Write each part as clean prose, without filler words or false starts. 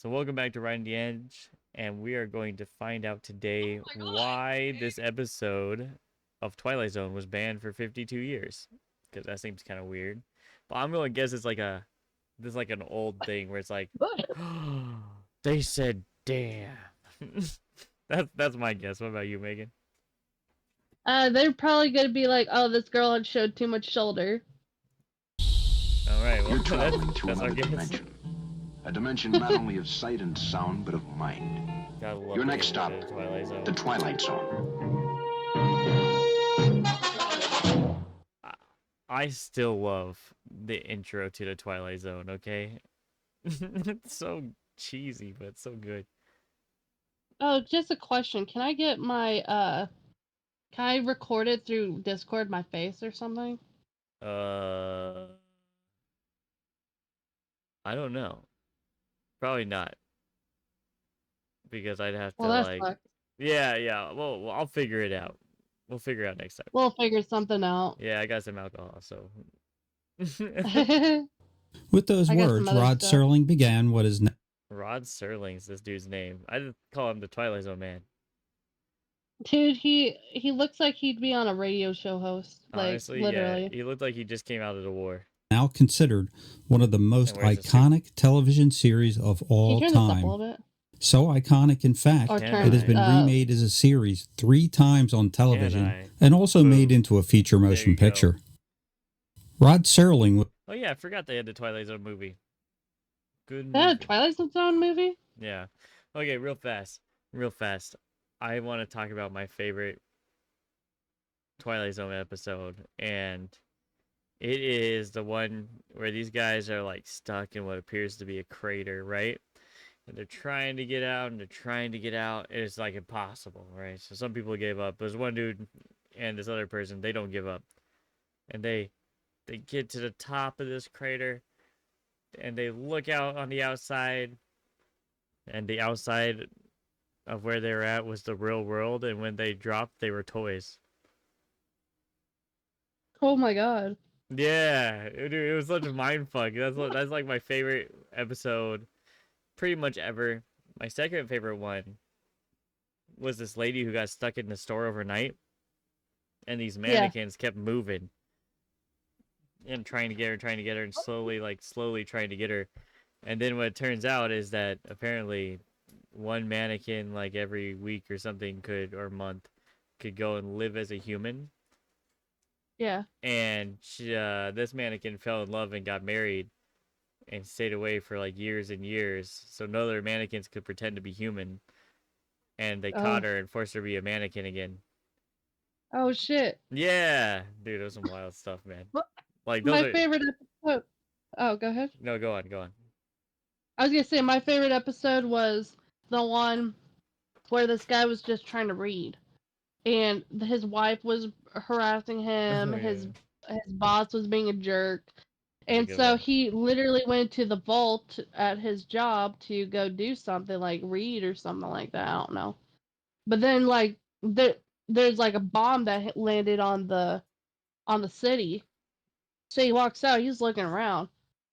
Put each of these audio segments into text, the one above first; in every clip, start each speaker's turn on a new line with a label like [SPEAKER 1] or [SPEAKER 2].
[SPEAKER 1] So welcome back to Riding the Edge, and we are going to find out today why this episode of Twilight Zone was banned for 52 years. Because that seems kind of weird. But I'm gonna guess it's like an old thing where it's like, they said damn. That's my guess. What about you, Megan?
[SPEAKER 2] They're probably gonna be like, "Oh, this girl had showed too much shoulder."
[SPEAKER 1] All right, well,
[SPEAKER 3] You're traveling to
[SPEAKER 1] that's our
[SPEAKER 3] another
[SPEAKER 1] guess.
[SPEAKER 3] dimension. A dimension not only of sight and sound, but of mind. Your next stop, the Twilight Zone.
[SPEAKER 1] I still love the intro to the Twilight Zone, okay? It's so cheesy, but it's so good.
[SPEAKER 2] Oh, just a question. Can I get my can I record it through Discord, my face or something?
[SPEAKER 1] I don't know. Probably not. Because I'd have to
[SPEAKER 2] Well, that
[SPEAKER 1] like
[SPEAKER 2] sucks.
[SPEAKER 1] yeah. Well, I'll figure it out. We'll figure it out next time.
[SPEAKER 2] We'll figure something out.
[SPEAKER 1] Yeah, I got some alcohol, so
[SPEAKER 4] With those
[SPEAKER 2] I got some
[SPEAKER 4] words,
[SPEAKER 2] other
[SPEAKER 4] Rod
[SPEAKER 2] stuff.
[SPEAKER 4] Serling began what is now
[SPEAKER 1] Rod Serling's this dude's name. I just call him the Twilight Zone man.
[SPEAKER 2] Dude, he looks like he'd be on a radio show host. Like,
[SPEAKER 1] Honestly,
[SPEAKER 2] literally.
[SPEAKER 1] yeah. He looked like he just came out of the war.
[SPEAKER 4] considered one of the most
[SPEAKER 1] And wears a suit.
[SPEAKER 4] iconic television series of
[SPEAKER 2] Can
[SPEAKER 4] all
[SPEAKER 2] you turn this up a
[SPEAKER 4] time.
[SPEAKER 2] little bit?
[SPEAKER 4] So iconic, in fact,
[SPEAKER 2] Or
[SPEAKER 1] Can
[SPEAKER 2] turn
[SPEAKER 4] it has been
[SPEAKER 1] I?
[SPEAKER 4] remade as a series 3 times on television
[SPEAKER 1] I?
[SPEAKER 4] and also
[SPEAKER 1] Boom.
[SPEAKER 4] made into a feature
[SPEAKER 1] There
[SPEAKER 4] motion
[SPEAKER 1] you go.
[SPEAKER 4] picture. Rod Serling was
[SPEAKER 1] Oh yeah, I forgot they had the Twilight Zone movie. Good
[SPEAKER 2] Is that a
[SPEAKER 1] movie.
[SPEAKER 2] Twilight Zone movie?
[SPEAKER 1] Yeah. Okay, real fast. I want to talk about my favorite Twilight Zone episode, and it is the one where these guys are like stuck in what appears to be a crater, right? And they're trying to get out, and it's like impossible, right? So some people gave up. There's one dude and this other person, they don't give up. And they get to the top of this crater, and they look out on the outside, and the outside of where they were at was the real world, and when they dropped, they were toys.
[SPEAKER 2] Oh my god.
[SPEAKER 1] Yeah, it was such a mind fuck. That's like my favorite episode, pretty much ever. My second favorite one was this lady who got stuck in the store overnight, and these mannequins kept moving and trying to get her, and slowly trying to get her. And then what it turns out is that apparently one mannequin, like every week or something, or month, could go and live as a human.
[SPEAKER 2] Yeah.
[SPEAKER 1] And this mannequin fell in love and got married and stayed away for like years and years, so no other mannequins could pretend to be human. And they caught her and forced her to be a mannequin again.
[SPEAKER 2] Oh shit.
[SPEAKER 1] Yeah, dude, it was some wild stuff, man. Like
[SPEAKER 2] My favorite episode. Oh, go ahead.
[SPEAKER 1] No, go on.
[SPEAKER 2] I was gonna say my favorite episode was the one where this guy was just trying to read, and his wife was harassing him.
[SPEAKER 1] Oh, yeah.
[SPEAKER 2] His boss was being a jerk,
[SPEAKER 1] That's a
[SPEAKER 2] and
[SPEAKER 1] good
[SPEAKER 2] so
[SPEAKER 1] one.
[SPEAKER 2] he literally went to the vault at his job to go do something like read or something like that. I don't know, but then like there's like a bomb that landed on the city. So he walks out. He's looking around.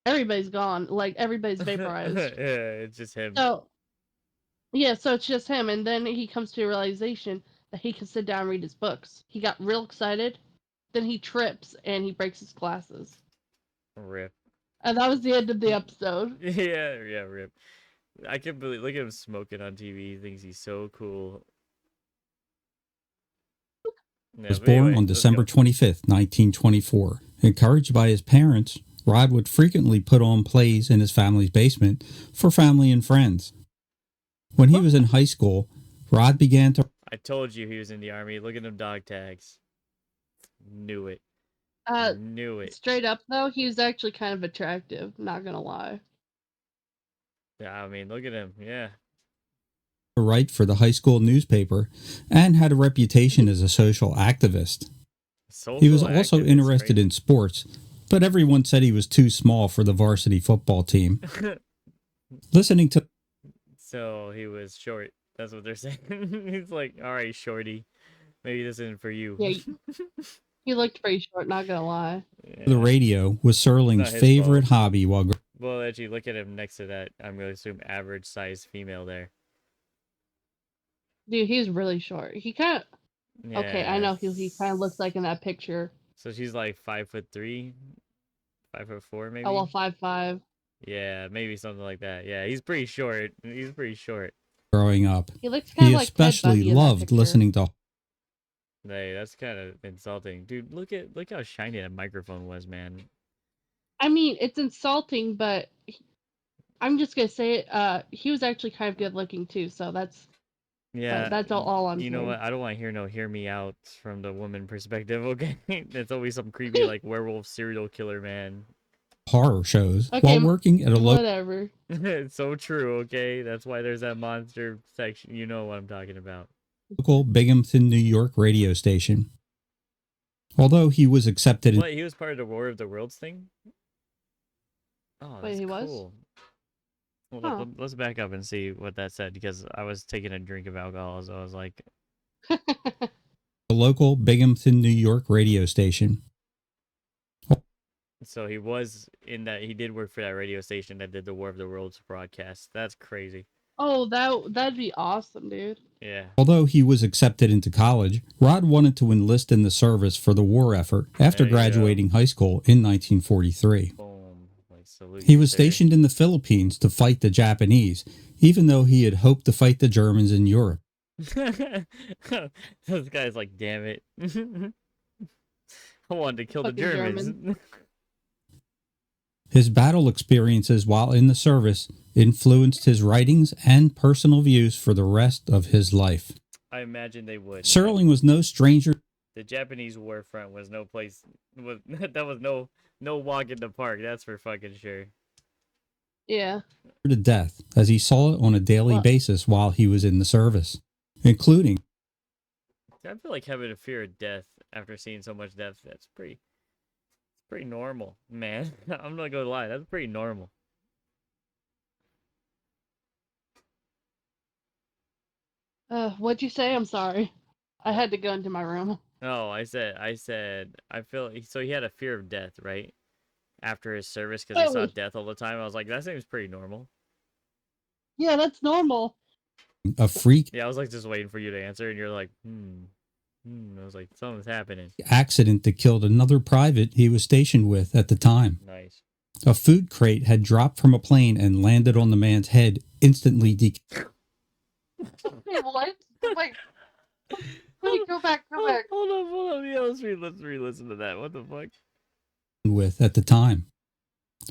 [SPEAKER 2] Everybody's gone. Like everybody's vaporized.
[SPEAKER 1] Yeah, it's just him.
[SPEAKER 2] So yeah, so it's just him, and then he comes to a realization that he can sit down and read his books. He got real excited, then he trips and he breaks his glasses.
[SPEAKER 1] Rip.
[SPEAKER 2] And that was the end of the episode.
[SPEAKER 1] Yeah, rip. I can't believe, look at him smoking on TV. He thinks he's so cool. Yeah,
[SPEAKER 4] was
[SPEAKER 1] but
[SPEAKER 4] born
[SPEAKER 1] anyway,
[SPEAKER 4] on
[SPEAKER 1] let's
[SPEAKER 4] December
[SPEAKER 1] go.
[SPEAKER 4] 25th, 1924. Encouraged by his parents, Rod would frequently put on plays in his family's basement for family and friends. When he was in high school, Rod began to
[SPEAKER 1] I told you he was in the army. Look at them dog tags. Knew it. Knew it.
[SPEAKER 2] Straight up though, he was actually kind of attractive, not gonna lie.
[SPEAKER 1] Yeah, I mean, look at him. Yeah.
[SPEAKER 4] write for the high school newspaper and had a reputation as a social activist. He was also interested in sports, but everyone said he was too small for the varsity football team. Listening to...
[SPEAKER 1] So he was short. That's what they're saying. He's like, all right, shorty. Maybe this isn't for you.
[SPEAKER 2] Yeah, he looked pretty short, not gonna lie.
[SPEAKER 4] The radio was Serling's favorite hobby while
[SPEAKER 1] Well, actually, look at him next to that. I'm going to assume average size female there.
[SPEAKER 2] Dude, he's really short. He kind of...
[SPEAKER 1] Yeah.
[SPEAKER 2] Okay, I know who he kind of looks like in that picture.
[SPEAKER 1] So she's like 5'3", 5'4", maybe.
[SPEAKER 2] Oh well, 5'5".
[SPEAKER 1] Yeah, maybe something like that. Yeah, he's pretty short. He's pretty short.
[SPEAKER 4] Growing up,
[SPEAKER 2] He looks kind of
[SPEAKER 4] he
[SPEAKER 2] like
[SPEAKER 4] especially loved listening to.
[SPEAKER 1] Hey, that's kind of insulting, dude. Look how shiny that microphone was, man.
[SPEAKER 2] I mean, it's insulting, but I'm just gonna say it. He was actually kind of good looking too, so that's...
[SPEAKER 1] Yeah,
[SPEAKER 2] that's all I'm saying.
[SPEAKER 1] You know what? I don't want to hear me out from the woman perspective, okay? It's always some creepy, like, werewolf serial killer, man.
[SPEAKER 4] Horror shows while working at a
[SPEAKER 2] whatever.
[SPEAKER 1] It's so true, okay? That's why there's that monster section. You know what I'm talking about.
[SPEAKER 4] Local Binghamton, New York radio station. Although he was accepted...
[SPEAKER 1] What, he was part of the War of the Worlds thing? Oh, that's
[SPEAKER 2] he was?
[SPEAKER 1] cool. Well, let's back up and see what that said, because I was taking a drink of alcohol, so I was like...
[SPEAKER 4] A local Binghamton, New York radio station.
[SPEAKER 1] So he was in that... He did work for that radio station that did the War of the Worlds broadcast. That's crazy.
[SPEAKER 2] Oh, that'd be awesome, dude.
[SPEAKER 1] Yeah.
[SPEAKER 4] Although he was accepted into college, Rod wanted to enlist in the service for the war effort after graduating high school in 1943. He was stationed in the Philippines to fight the Japanese, even though he had hoped to fight the Germans in Europe.
[SPEAKER 1] This guy's like, damn it. I wanted to kill the Germans.
[SPEAKER 4] His battle experiences while in the service influenced his writings and personal views for the rest of his life.
[SPEAKER 1] I imagine they would.
[SPEAKER 4] Serling was no stranger.
[SPEAKER 1] The Japanese war front was no place... that was no walk in the park, that's for fucking sure.
[SPEAKER 2] Yeah.
[SPEAKER 4] To death, as he saw it on a daily basis while he was in the service, including...
[SPEAKER 1] I feel like having a fear of death after seeing so much death, that's pretty normal, man. I'm not gonna lie, that's pretty normal.
[SPEAKER 2] What'd you say? I'm sorry. I had to go into my room.
[SPEAKER 1] Oh, I said, I feel... So he had a fear of death, right? After his service, because he saw death all the time. I was like, that seems pretty normal.
[SPEAKER 2] Yeah, that's normal.
[SPEAKER 4] A freak...
[SPEAKER 1] Yeah, I was like just waiting for you to answer, and you're like, I was like, something's happening.
[SPEAKER 4] ...accident that killed another private he was stationed with at the time.
[SPEAKER 1] Nice.
[SPEAKER 4] A food crate had dropped from a plane and landed on the man's head, instantly
[SPEAKER 2] Wait, what? Wait, go back.
[SPEAKER 1] Hold on. Yeah, let's re-listen to that. What the fuck?
[SPEAKER 4] ...with at the time.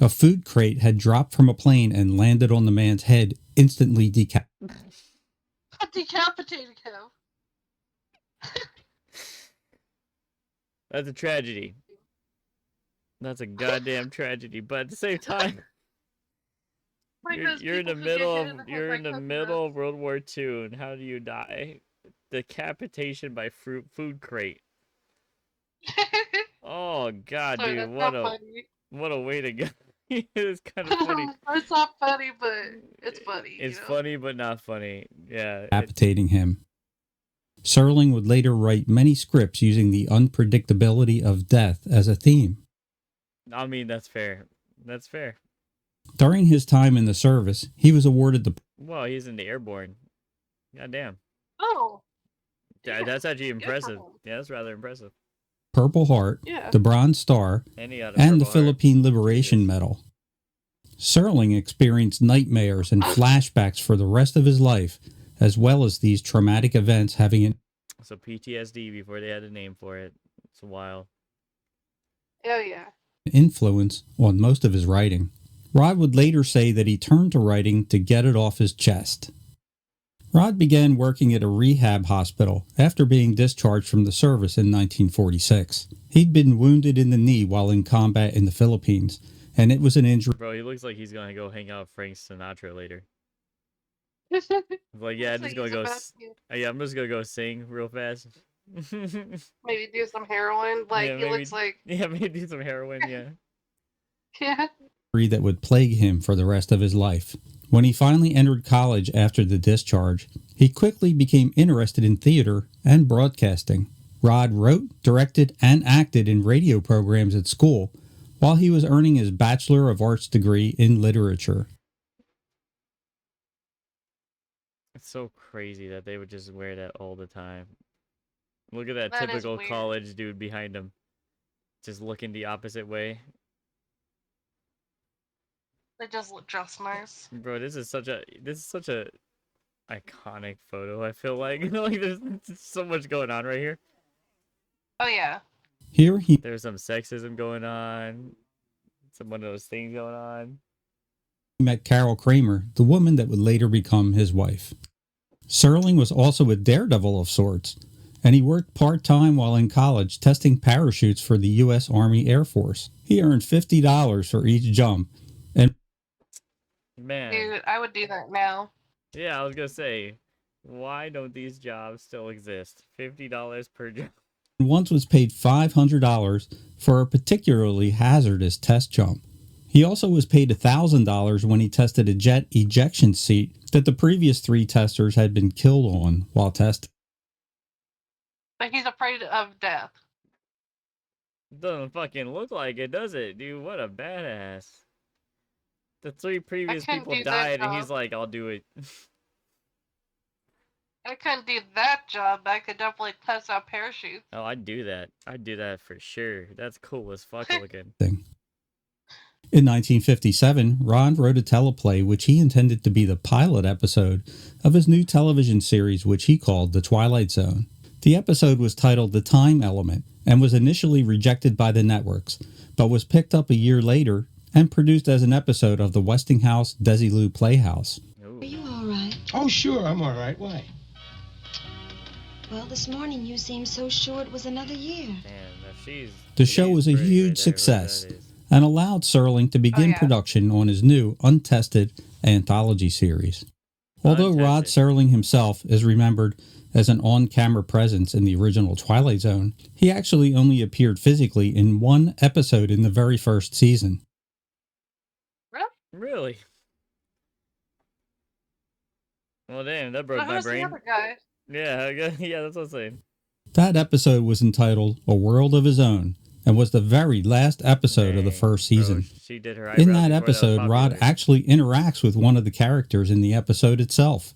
[SPEAKER 4] A food crate had dropped from a plane and landed on the man's head, instantly decapitating
[SPEAKER 2] him.
[SPEAKER 1] That's a tragedy. That's a goddamn tragedy. But at the same time, you're in the middle of World War II, and how do you die? Decapitation by food crate. Oh god, sorry, dude, what a way to go. It's kind of funny.
[SPEAKER 2] It's not funny, but it's funny.
[SPEAKER 1] It's funny, but not funny. Yeah.
[SPEAKER 4] Decapitating him. Serling would later write many scripts using the unpredictability of death as a theme.
[SPEAKER 1] I mean, that's fair. That's fair.
[SPEAKER 4] During his time in the service, he was awarded the...
[SPEAKER 1] Well, he's in the airborne. Goddamn.
[SPEAKER 2] Oh.
[SPEAKER 1] Yeah, that's actually impressive. Yeah, that's rather impressive.
[SPEAKER 4] Purple Heart, the Bronze Star, and the Philippine Liberation Medal. Serling experienced nightmares and flashbacks for the rest of his life, as well as these traumatic events having an...
[SPEAKER 1] So PTSD before they had a name for it. It's wild.
[SPEAKER 2] Oh, yeah.
[SPEAKER 4] ...influence on most of his writing. Rod would later say that he turned to writing to get it off his chest. Rod began working at a rehab hospital after being discharged from the service in 1946. He'd been wounded in the knee while in combat in the Philippines, and it was an injury...
[SPEAKER 1] Bro, he looks like he's going to go hang out with Frank Sinatra later. Like, yeah, I'm just going to go... Yeah, I'm just going to go sing real fast.
[SPEAKER 2] Maybe do some heroin, like, yeah, looks like...
[SPEAKER 1] Yeah, maybe do some heroin, yeah.
[SPEAKER 2] Yeah.
[SPEAKER 4] ...that would plague him for the rest of his life. When he finally entered college after the discharge, he quickly became interested in theater and broadcasting. Rod wrote, directed, and acted in radio programs at school, while he was earning his Bachelor of Arts degree in literature.
[SPEAKER 1] It's so crazy that they would just wear that all the time. Look at that
[SPEAKER 2] That is
[SPEAKER 1] typical
[SPEAKER 2] weird.
[SPEAKER 1] college dude behind him. Just looking the opposite way.
[SPEAKER 2] They just look just nice.
[SPEAKER 1] Bro, this is such a iconic photo, I feel like. Like there's so much going on right here.
[SPEAKER 2] Oh yeah.
[SPEAKER 1] There's some sexism going on. Some one of those things going on.
[SPEAKER 4] He met Carol Kramer, the woman that would later become his wife. Serling was also a daredevil of sorts, and he worked part-time while in college testing parachutes for the U.S. Army Air Force. He earned $50 for each jump. And
[SPEAKER 1] man,
[SPEAKER 2] dude, I would do that now.
[SPEAKER 1] Yeah, I was gonna say, why don't these jobs still exist? $50 per job.
[SPEAKER 4] Once was paid $500 for a particularly hazardous test jump. He also was paid $1,000 when he tested a jet ejection seat that the previous 3 testers had been killed on while testing.
[SPEAKER 2] But he's afraid of death.
[SPEAKER 1] Doesn't fucking look like it, does it? Dude, what a badass. The 3 previous people died and he's like, I'll do it.
[SPEAKER 2] I couldn't do that job, but I could definitely test out parachutes.
[SPEAKER 1] Oh, I'd do that. I'd do that for sure. That's cool as fuck looking.
[SPEAKER 4] In 1957, Ron wrote a teleplay which he intended to be the pilot episode of his new television series which he called The Twilight Zone. The episode was titled The Time Element and was initially rejected by the networks, but was picked up a year later and produced as an episode of the Westinghouse Desilu Playhouse.
[SPEAKER 1] Ooh.
[SPEAKER 5] Are you all right?
[SPEAKER 6] Oh, sure, I'm all right. Why?
[SPEAKER 5] Well, this morning you seemed so sure it was another year.
[SPEAKER 1] Man,
[SPEAKER 4] the show was a huge success and allowed Serling to begin production on his new, untested anthology series. Although Rod Serling himself is remembered as an on-camera presence in the original Twilight Zone, he actually only appeared physically in 1 episode in the very first season.
[SPEAKER 1] Really? Well, damn, that broke my brain.
[SPEAKER 2] The other guy?
[SPEAKER 1] Yeah, that's what I'm saying.
[SPEAKER 4] That episode was entitled A World of His Own and was the very last episode of the first season.
[SPEAKER 1] Bro, she did her
[SPEAKER 4] in that episode, Rod actually interacts with one of the characters in the episode itself.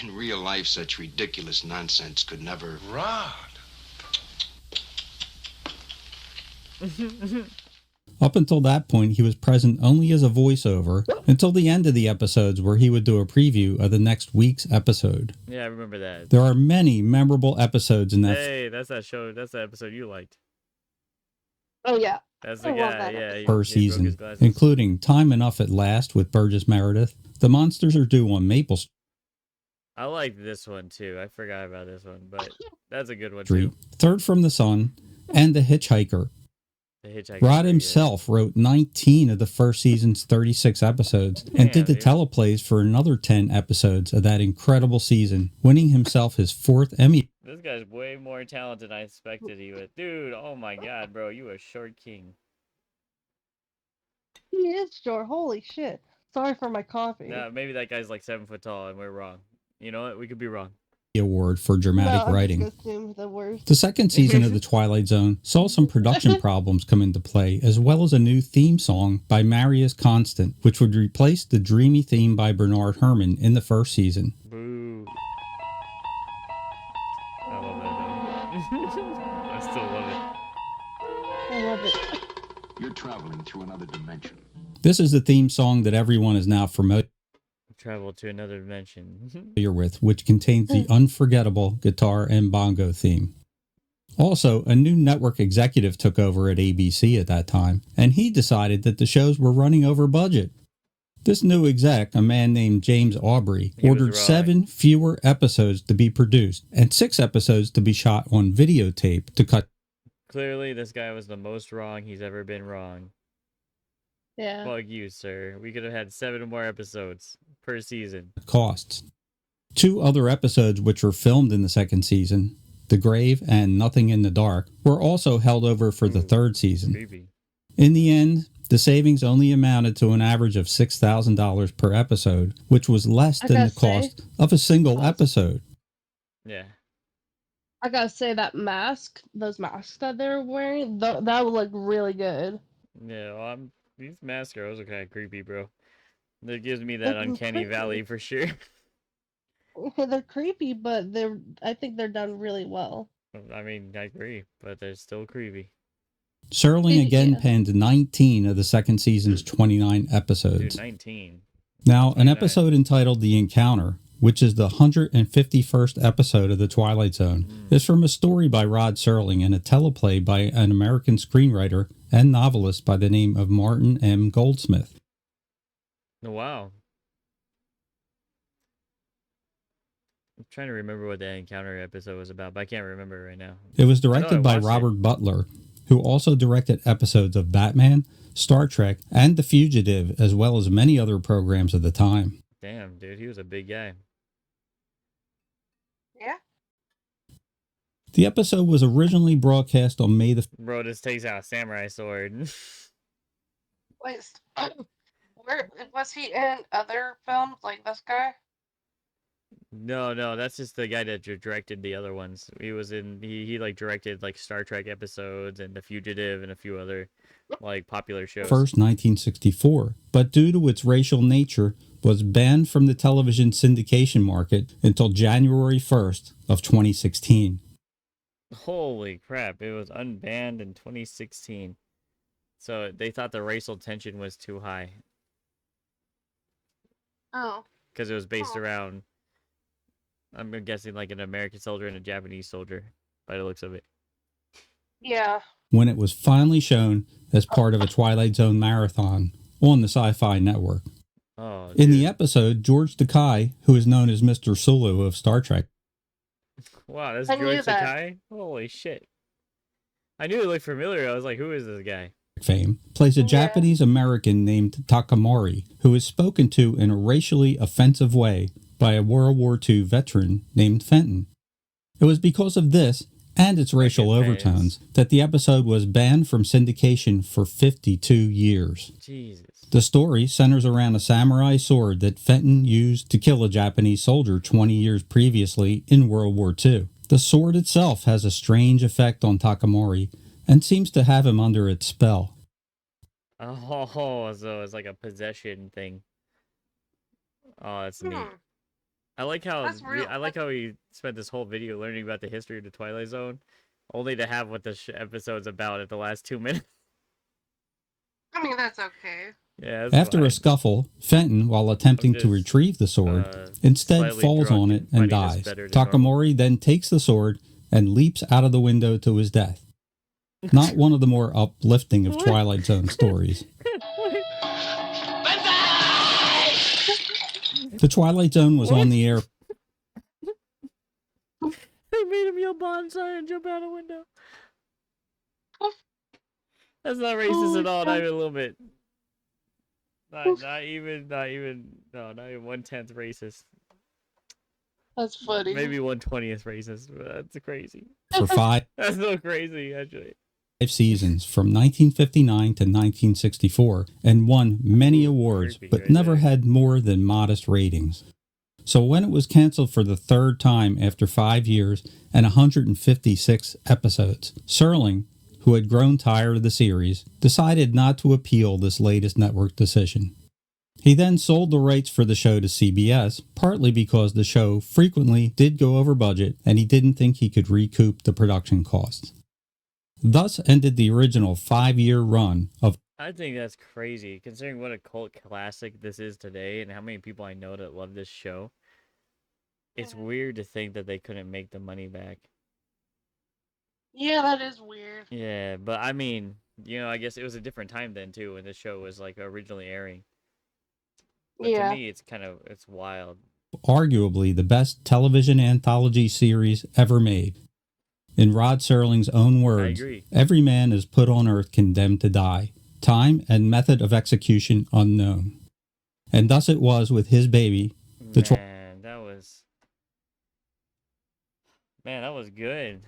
[SPEAKER 3] In real life, such ridiculous nonsense could never...
[SPEAKER 6] Rod!
[SPEAKER 4] Up until that point, he was present only as a voiceover until the end of the episodes where he would do a preview of the next week's episode.
[SPEAKER 1] Yeah, I remember that.
[SPEAKER 4] There are many memorable episodes in that.
[SPEAKER 1] Hey, that's that show. That's the episode you liked.
[SPEAKER 2] Oh, yeah.
[SPEAKER 1] That's the guy, yeah.
[SPEAKER 4] First season, including Time Enough at Last with Burgess Meredith. The Monsters Are Due on Maple Street.
[SPEAKER 1] I like this one, too. I forgot about this one, but that's a good one, too.
[SPEAKER 4] Third from the Sun, and The Hitchhiker. Rod himself wrote 19 of the first season's 36 episodes and did the teleplays for another 10 episodes of that incredible season, winning himself his 4th Emmy.
[SPEAKER 1] This guy's way more talented than I expected he would. Dude, oh my god, bro, you a short king.
[SPEAKER 2] He is short. Holy shit. Sorry for my coffee.
[SPEAKER 1] Nah, maybe that guy's like 7 foot tall and we're wrong. You know what? We could be wrong.
[SPEAKER 4] Award for dramatic writing. The second season of The Twilight Zone saw some production problems come into play, as well as a new theme song by Marius Constant, which would replace the dreamy theme by Bernard Herrmann in the first season.
[SPEAKER 1] Boo. I love that though. I still love it.
[SPEAKER 2] I love it.
[SPEAKER 3] You're traveling to another dimension.
[SPEAKER 4] This is the theme song that everyone is now familiar
[SPEAKER 1] Travel to another dimension.
[SPEAKER 4] with, which contains the unforgettable guitar and bongo theme. Also, a new network executive took over at ABC at that time, and he decided that the shows were running over budget. This new exec, a man named James Aubrey, ordered 7 fewer episodes to be produced and 6 episodes to be shot on videotape to cut.
[SPEAKER 1] Clearly, this guy was the most wrong he's ever been wrong.
[SPEAKER 2] Yeah.
[SPEAKER 1] Fuck you, sir. We could have had 7 more episodes per season.
[SPEAKER 4] Costs. 2 other episodes which were filmed in the second season, The Grave and Nothing in the Dark, were also held over for the third season.
[SPEAKER 1] Creepy.
[SPEAKER 4] In the end, the savings only amounted to an average of $6,000 per episode, which was less than the cost of a single episode.
[SPEAKER 1] Yeah.
[SPEAKER 2] I gotta say that mask, those masks that they're wearing, that would look really good.
[SPEAKER 1] Yeah, well, these mask girls are kind of creepy, bro. That gives me that uncanny valley for sure.
[SPEAKER 2] They're creepy, but I think they're done really well.
[SPEAKER 1] I mean, I agree, but they're still creepy.
[SPEAKER 4] Serling again
[SPEAKER 2] Yeah.
[SPEAKER 4] penned 19 of the second season's 29 episodes.
[SPEAKER 1] Dude, 19.
[SPEAKER 4] Now, an episode entitled The Encounter, which is the 151st episode of The Twilight Zone, is from a story by Rod Serling and a teleplay by an American screenwriter and novelist by the name of Martin M. Goldsmith.
[SPEAKER 1] Oh, wow. I'm trying to remember what the Encounter episode was about, but I can't remember right now.
[SPEAKER 4] It was directed by Robert Butler, who also directed episodes of Batman, Star Trek, and The Fugitive, as well as many other programs of the time.
[SPEAKER 1] Damn, dude, he was a big guy.
[SPEAKER 2] Yeah.
[SPEAKER 4] The episode was originally broadcast on May the...
[SPEAKER 1] Bro just takes out a samurai sword.
[SPEAKER 2] Wait, where was he in other films like this guy?
[SPEAKER 1] No, that's just the guy that directed the other ones. He was in he like directed like Star Trek episodes and The Fugitive and a few other like popular shows.
[SPEAKER 4] First 1964, but due to its racial nature was banned from the television syndication market until January 1st of 2016.
[SPEAKER 1] Holy crap, it was unbanned in 2016. So they thought the racial tension was too high.
[SPEAKER 2] Oh.
[SPEAKER 1] Because it was based around, I'm guessing, like an American soldier and a Japanese soldier, by the looks of it.
[SPEAKER 2] Yeah.
[SPEAKER 4] When it was finally shown as part of a Twilight Zone marathon on the Sci-Fi Network.
[SPEAKER 1] Oh,
[SPEAKER 4] in the episode, George Takei, who is known as Mr. Sulu of Star Trek.
[SPEAKER 1] Wow, that's George Takei? Holy shit. I knew it looked familiar. I was like, who is this guy?
[SPEAKER 4] Fame, plays a Japanese American named Takamori, who is spoken to in a racially offensive way by a World War II veteran named Fenton. It was because of this and its racial overtones that the episode was banned from syndication for 52 years.
[SPEAKER 1] Jesus.
[SPEAKER 4] The story centers around a samurai sword that Fenton used to kill a Japanese soldier 20 years previously in World War II. The sword itself has a strange effect on Takamori and seems to have him under its spell.
[SPEAKER 1] Oh, so it's like a possession thing. Oh, that's neat. I like how he spent this whole video learning about the history of the Twilight Zone, only to have what the episode's about at the last 2 minutes.
[SPEAKER 2] I mean, that's okay.
[SPEAKER 1] Yeah.
[SPEAKER 4] After a scuffle, Fenton, while attempting to retrieve the sword, instead falls on it and dies. Takamori then takes the sword and leaps out of the window to his death. Not one of the more uplifting of Twilight Zone stories. The Twilight Zone was on the air.
[SPEAKER 1] They made him yell bonsai and jump out a window. That's not racist at all, not even a little bit. Not even 1/10 racist.
[SPEAKER 2] That's funny.
[SPEAKER 1] Maybe 1/20th racist, but that's crazy.
[SPEAKER 4] For 5.
[SPEAKER 1] That's so crazy, actually.
[SPEAKER 4] 5 seasons from 1959 to 1964 and won many awards, but never had more than modest ratings. So when it was canceled for the third time after 5 years and 156 episodes, Serling, who had grown tired of the series, decided not to appeal this latest network decision. He then sold the rights for the show to CBS, partly because the show frequently did go over budget and he didn't think he could recoup the production costs. Thus ended the original 5-year run of...
[SPEAKER 1] I think that's crazy, considering what a cult classic this is today and how many people I know that love this show. It's weird to think that they couldn't make the money back.
[SPEAKER 2] Yeah, that is weird.
[SPEAKER 1] Yeah, but I mean, I guess it was a different time then, too, when the show was, like, originally airing. But to me, it's wild.
[SPEAKER 4] Arguably the best television anthology series ever made. In Rod Serling's own words, every man is put on earth condemned to die, time and method of execution unknown. And thus it was with his baby,
[SPEAKER 1] Man, that was good.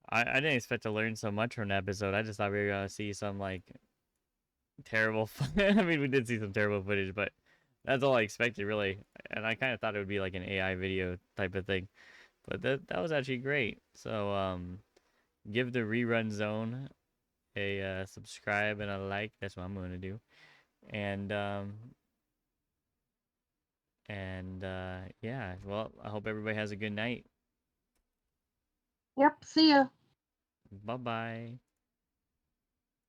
[SPEAKER 1] I didn't expect to learn so much from the episode. I just thought we were going to see some, like, terrible... I mean, we did see some terrible footage, but that's all I expected, really. And I kind of thought it would be like an AI video type of thing. But that was actually great. So, give the Rerun Zone a subscribe and a like. That's what I'm going to do. And yeah, well, I hope everybody has a good night.
[SPEAKER 2] Yep, see ya.
[SPEAKER 1] Bye-bye.